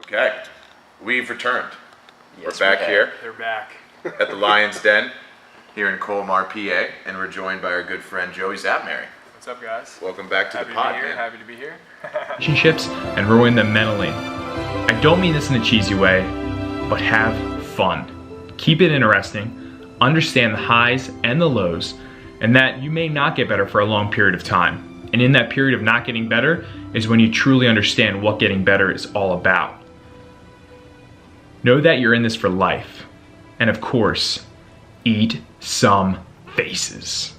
Okay, we've returned. Yes, We're back here They're back. at the Lion's Den here in Colmar, PA, and we're joined by our good friend Joey Szatmary. What's up, guys? Welcome back to Happy the pod, to be here. man. Happy to be here. Relationships and ruin them mentally. I don't mean this in a cheesy way, but have fun. Keep it interesting, understand the highs and the lows, and that you may not get better for a long period of time. And in that period of not getting better is when you truly understand what getting better is all about. Know that you're in this for life. And of course, eat some faces.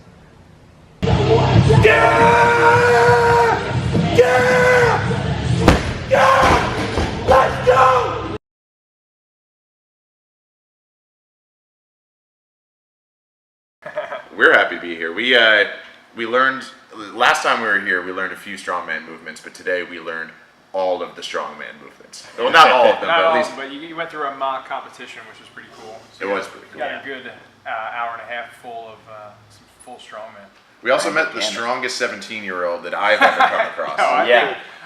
We're happy to be here. We learned, last time we were here, we learned a few strongman movements, but today we learned all of the strongman movements. Well, not all of them, Not but all, at least but you went through a mock competition, which was pretty cool. So it was pretty cool. got a good hour and a half full of some full strongman. We also met the strongest 17-year-old that I've ever come across. I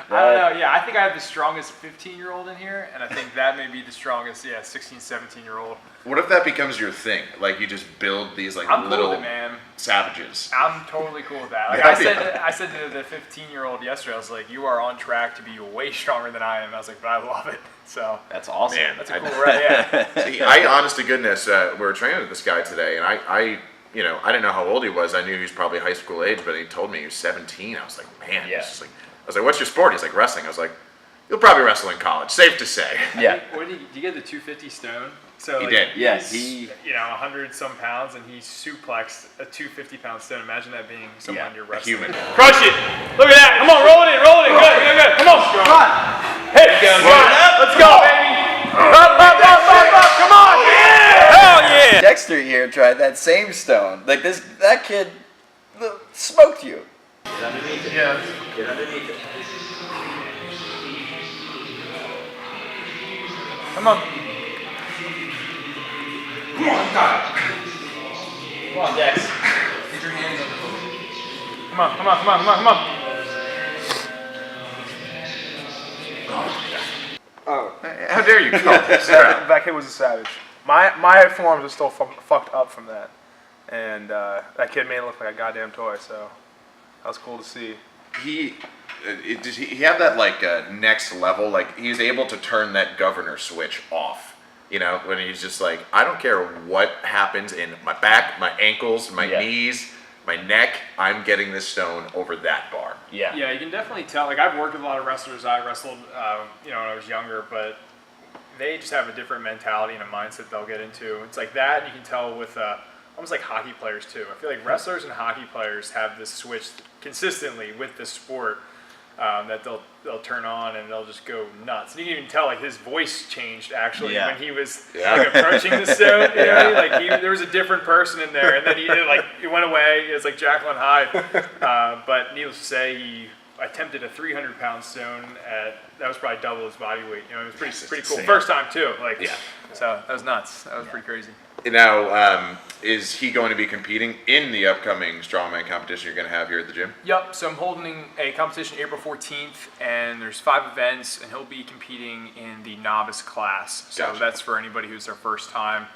don't know. Yeah, I think I have the strongest 15-year-old in here, and I think that may be the strongest, 16, 17-year-old. What if that becomes your thing? Like you just build these like I'm little cool with it, man. savages. I'm totally cool with that. Like I said to the 15-year-old yesterday, I was like, "You are on track to be way stronger than I am." I was like, "But I love it." So that's awesome. Man, that's a cool ride. Yeah. See, honest to goodness, we were training with this guy today, and I didn't know how old he was. I knew he was probably high school age, but he told me he was 17. I was like, man, Yeah. I was like, what's your sport? He's like, wrestling. I was like, you'll probably wrestle in college. Safe to say. Yeah. What did you get the 250 stone? So He like, did. Yeah, he's, 100 some pounds, and he suplexed a 250-pound stone. Imagine that being someone you're A wrestling. human. Crush it! Look at that! Come on, roll it in, roll it in. Good. Come on, come on. Hey, let's go, baby! Up! Come on! Yeah! Hell yeah! Dexter here tried that same stone. Like that kid smoked you. Yeah. Get underneath it. Come on. Come on, Dex. Get your hands on the boat. Come on. Oh, how dare you call this crap? That kid was a savage. My forms are still fucked up from that, and that kid made it look like a goddamn toy. So that was cool to see. He had that like next level. Like he was able to turn that governor switch off. You know, when he's just like, I don't care what happens in my back, my ankles, my knees, my neck. I'm getting this stone over that bar. Yeah. Yeah, you can definitely tell. Like I've worked with a lot of wrestlers. I wrestled, when I was younger, but they just have a different mentality and a mindset they'll get into. It's like that, and you can tell with almost like hockey players too. I feel like wrestlers and hockey players have this switch consistently with the sport that they'll turn on and they'll just go nuts. And you can even tell like his voice changed actually when he was like approaching the stone. You know? Like there was a different person in there, and then it went away. It was like Jekyll and Hyde. But needless to say, he attempted a 300-pound stone that was probably double his body weight. You know, it was pretty cool. First time too. So that was nuts. That was pretty crazy. Now, is he going to be competing in the upcoming strongman competition you're going to have here at the gym? Yep, so I'm holding a competition April 14th, and there's 5 events, and he'll be competing in the novice class. So Gotcha. that's for anybody who's their first time.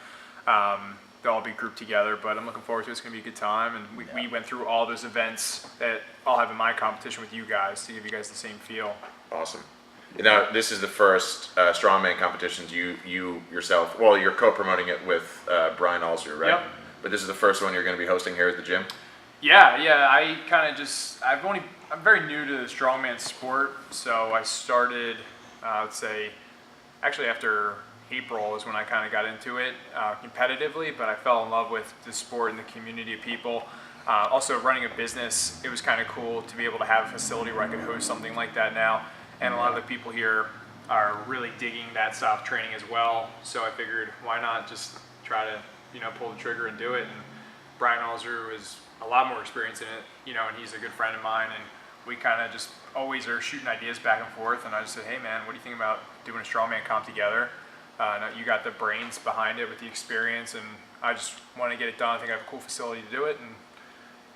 They'll all be grouped together, but I'm looking forward to it. It's going to be a good time, and we went through all those events that I'll have in my competition with you guys to give you guys the same feel. Awesome. Now, this is the first strongman competitions you yourself, well, you're co-promoting it with Brian Alzer, right? Yep. But this is the first one you're going to be hosting here at the gym? Yeah, I kind of I'm very new to the strongman sport, so I started, I would say, actually after April is when I kind of got into it competitively, but I fell in love with the sport and the community of people. Also running a business, it was kind of cool to be able to have a facility where I could host something like that now. And a lot of the people here are really digging that style of training as well. So I figured, why not just try to, pull the trigger and do it. And Brian Alzer is a lot more experienced in it, and he's a good friend of mine. And we kind of just always are shooting ideas back and forth. And I just said, hey man, what do you think about doing a strongman comp together? You got the brains behind it with the experience, and I just want to get it done. I think I have a cool facility to do it, and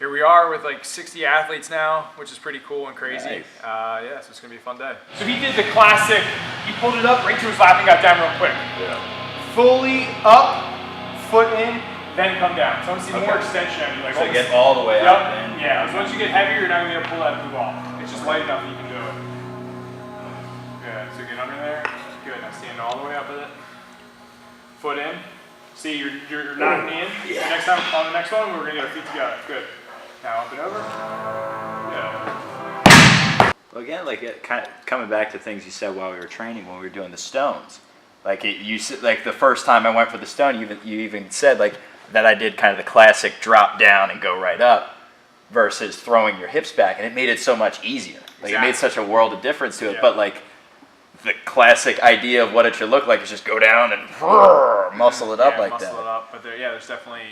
here we are with like 60 athletes now, which is pretty cool and crazy. Nice. Yeah, so it's gonna be a fun day. So he did the classic, he pulled it up right to his lap and got down real quick. Yeah. Fully up, foot in, then come down. So I want to see more extension out of you. Like So get all the way up. Yep. Yeah, so once you get heavier, you're not gonna be able to pull that move off. It's just light enough that you can do it. Good, so get under there. Good, now stand all the way up with it. Foot in. See, you're not in. Yeah. Next time, on the next one, we're gonna get our feet together. Good. Now up and over. Yeah. Well, again, like kind of coming back to things you said while we were training when we were doing the stones. Like like the first time I went for the stone, you even said like that I did kind of the classic drop down and go right up versus throwing your hips back, and it made it so much easier. Like it made such a world of difference to it. Yeah. But like the classic idea of what it should look like is just go down and muscle it up like muscle that. it up. But there's definitely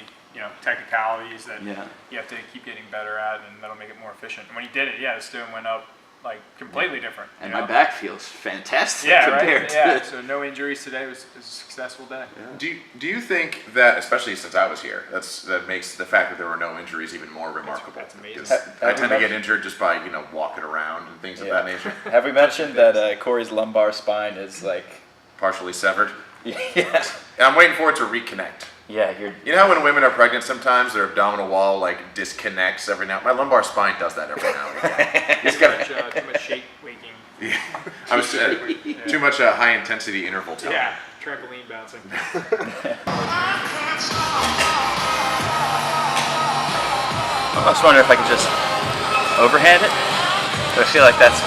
technicalities that Yeah. you have to keep getting better at, and that'll make it more efficient. And when you did it, the stone went up like completely different. And you my know? back feels fantastic Yeah, compared right. to Yeah. So no injuries today. It was a successful day. Do you think that, especially since I was here, that makes the fact that there were no injuries even more remarkable? That's amazing. 'Cause I tend to get injured just by walking around and things of that nature. Have we mentioned that Corey's lumbar spine is like Partially severed. yeah. And I'm waiting for it to reconnect. Yeah, you're. You know how when women are pregnant, sometimes their abdominal wall disconnects every now. My lumbar spine does that every now and again. You just gotta. Too much shake waking. Yeah. I was too much high intensity interval time. Yeah. Trampoline bouncing. I was wondering if I could just overhand it, but I feel like that's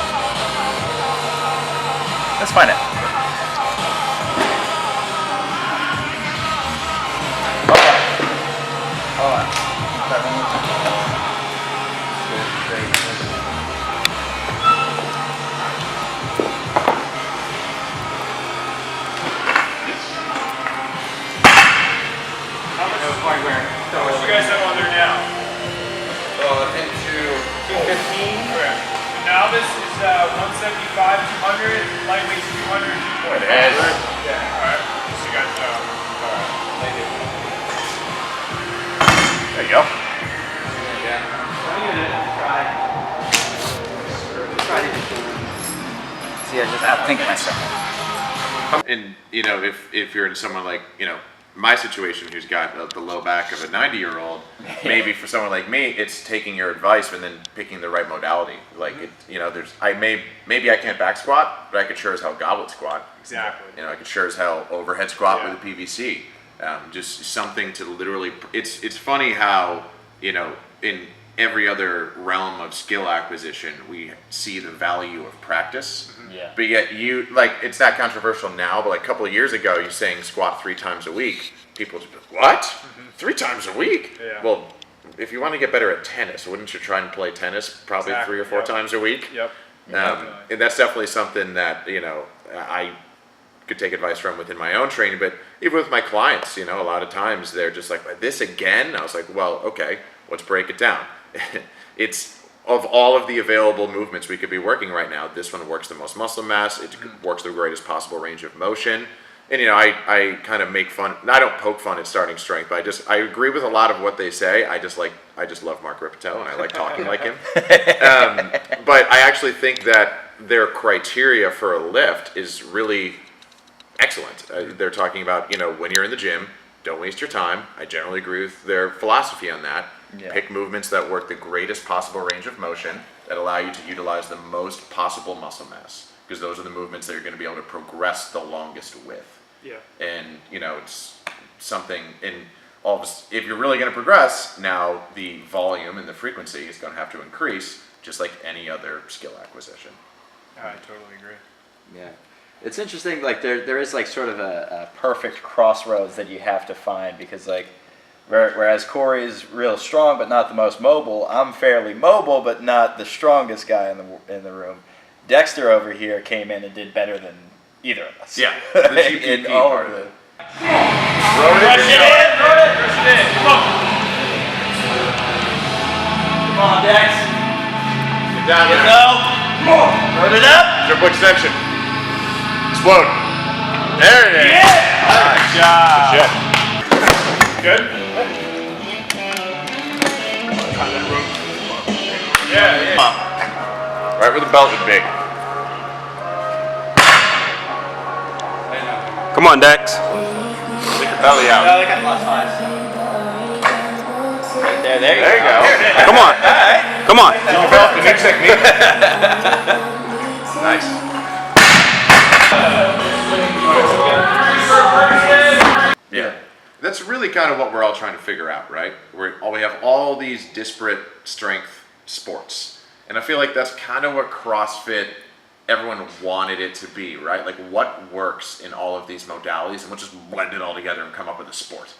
fine. Hold on. Start one more time. Good, great. How much you guys have on there now? Well, I think 215. Correct. The novice is 175, 200, lightweight 200, 240. It is. Yeah. All right. So you guys know. Thank you. There you go. See, I just outthink myself. And if you're in someone like my situation, who's got the low back of a 90-year-old, maybe for someone like me, it's taking your advice and then picking the right modality. Like maybe I can't back squat, but I could sure as hell goblet squat. Exactly. I could sure as hell overhead squat with a PVC. Just something to literally. It's funny how in every other realm of skill acquisition we see the value of practice. Yeah. But yet it's not controversial now, but like a couple of years ago, you're saying squat 3 times a week. People just be like, what? 3 times a week? Yeah. Well, if you want to get better at tennis, wouldn't you try and play tennis probably 3 or 4 times a week? Yep. And that's definitely something that I could take advice from within my own training, but even with my clients, a lot of times they're just like, this again? I was like, well, okay, let's break it down. It's of all of the available movements we could be working right now, this one works the most muscle mass, it works the greatest possible range of motion. And I kind of make fun, I don't poke fun at starting strength, but I agree with a lot of what they say. I just love Mark Rippetoe and I like talking like him. But I actually think that their criteria for a lift is really excellent. They're talking about, when you're in the gym, don't waste your time. I generally agree with their philosophy on that. Yeah. Pick movements that work the greatest possible range of motion that allow you to utilize the most possible muscle mass, because those are the movements that you're going to be able to progress the longest with. Yeah. And it's something in all of us, if you're really going to progress, now the volume and the frequency is going to have to increase, just like any other skill acquisition. I totally agree. Yeah. It's interesting, like there is like sort of a perfect crossroads that you have to find, because like whereas Corey is real strong but not the most mobile, I'm fairly mobile but not the strongest guy in the room. Dexter over here came in and did better than either of us. Yeah, the GPP in all part of of it. it. Rush it in, rush it in. Come on, Dex. Get down there. Load it up. Triple extension. Explode. There it is. Good job. Good. Good? Yeah. Right where the belt would be. Come on, Dex. Stick your belly out. Right there, there you There you go. Come on. Come on. Develop the new technique. Nice. Yeah. That's really kind of what we're all trying to figure out, right? We have all these disparate strength sports. And I feel like that's kind of what CrossFit, everyone wanted it to be, right? Like what works in all of these modalities, and we'll just blend it all together and come up with a sport.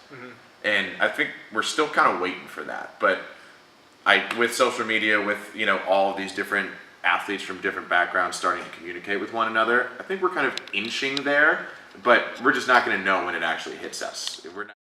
And I think we're still kind of waiting for that. But with social media, with all of these different athletes from different backgrounds starting to communicate with one another, I think we're kind of inching there, but we're just not going to know when it actually hits us. We're not